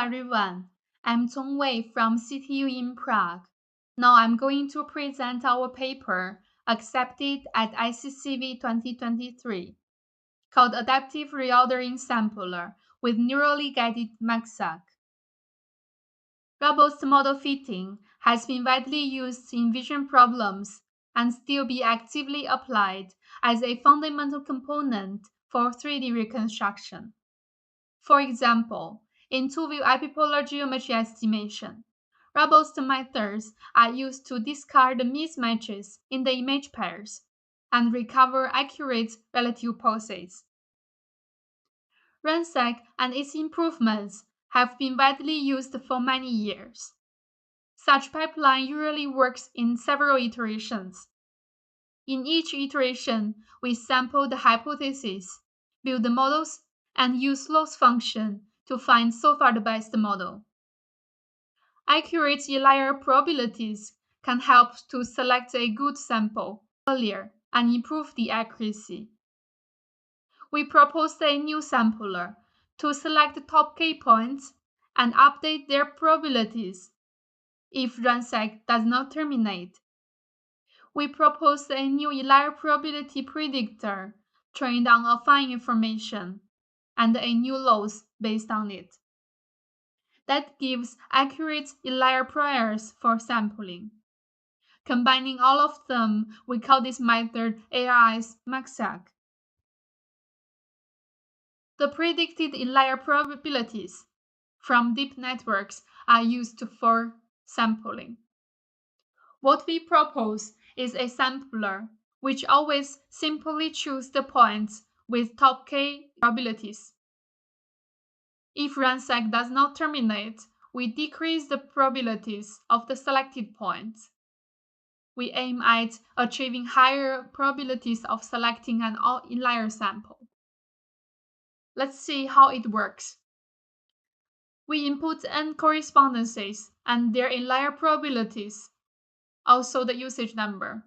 everyone, I'm Tong Wei from CTU in Prague. Now I'm going to present our paper accepted at ICCV 2023 called Adaptive Reordering Sampler with Neurally Guided MAGSAC. Robust model fitting has been widely used in vision problems and still be actively applied as a fundamental component for 3D reconstruction. For example, in two-view epipolar geometry estimation, robust methods are used to discard mismatches in the image pairs and recover accurate relative poses. RANSAC and its improvements have been widely used for many years. Such pipeline usually works in several iterations. In each iteration, we sample the hypothesis, build the models, and use loss function to find so far the best model. Accurate linear probabilities can help to select a good sample earlier and improve the accuracy. We proposed a new sampler to select the top K points and update their probabilities if RANSAC does not terminate. We proposed a new linear probability predictor trained on affine information and a new loss based on it. That gives accurate linear priors for sampling. Combining all of them, we call this method ARI's MAGSAC. The predicted linear probabilities from deep networks are used for sampling. What we propose is a sampler which always simply chooses the points with top K probabilities. If RANSAC does not terminate, we decrease the probabilities of the selected points. We aim at achieving higher probabilities of selecting an all-inlier sample. Let's see how it works. We input n correspondences and their inlier probabilities, also the usage number,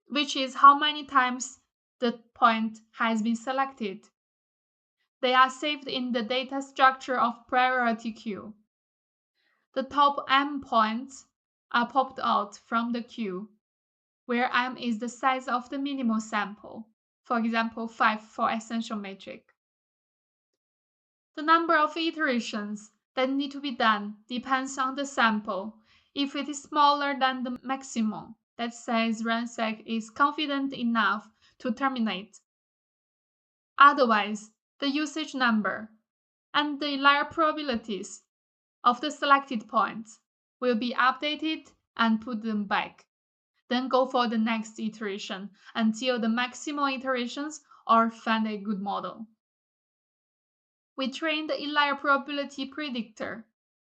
which is how many times the point has been selected. They are saved in the data structure of priority queue. The top m points are popped out from the queue, where m is the size of the minimal sample, for example 5 for essential metric. The number of iterations that need to be done depends on the sample. If it is smaller than the maximum, that says RANSAC is confident enough to terminate. Otherwise, the usage number and the linear probabilities of the selected points will be updated and put them back. Then go for the next iteration until the maximal iterations or find a good model. We train the linear probability predictor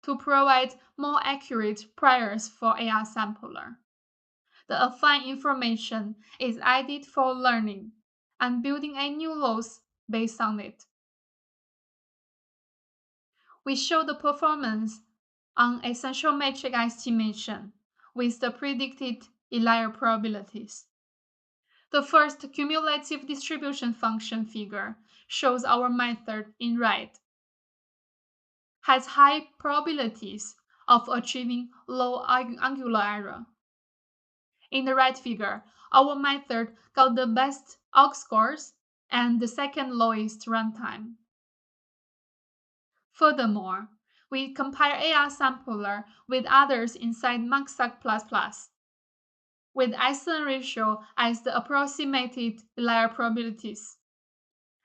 to provide more accurate priors for AR sampler. The affine information is added for learning and building a new loss based on it. We show the performance on essential metric estimation with the predicted linear probabilities. The first cumulative distribution function figure shows our method in red. Has high probabilities of achieving low angular error. In the right figure, our method got the best AUG scores and the second lowest runtime. Furthermore, we compare AR sampler with others inside MAGSAC++, with SN ratio as the approximated linear probabilities.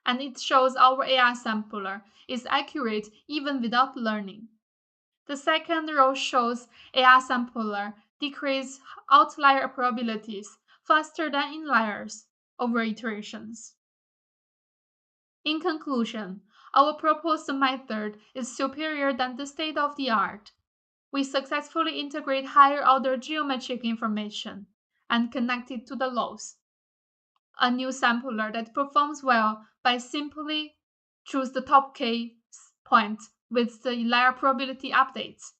And it shows our AR sampler is accurate even without learning. The second row shows AR sampler decrease outlier probabilities faster than inliers over iterations. In conclusion, our proposed method is superior than the state-of-the-art. We successfully integrate higher-order geometric information and connect it to the loss. A new sampler that performs well by simply choose the top K point with the linear probability updates.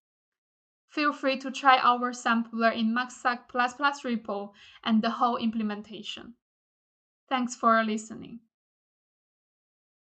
Feel free to try our sampler in MAGSAC++ repo and the whole implementation. Thanks for listening.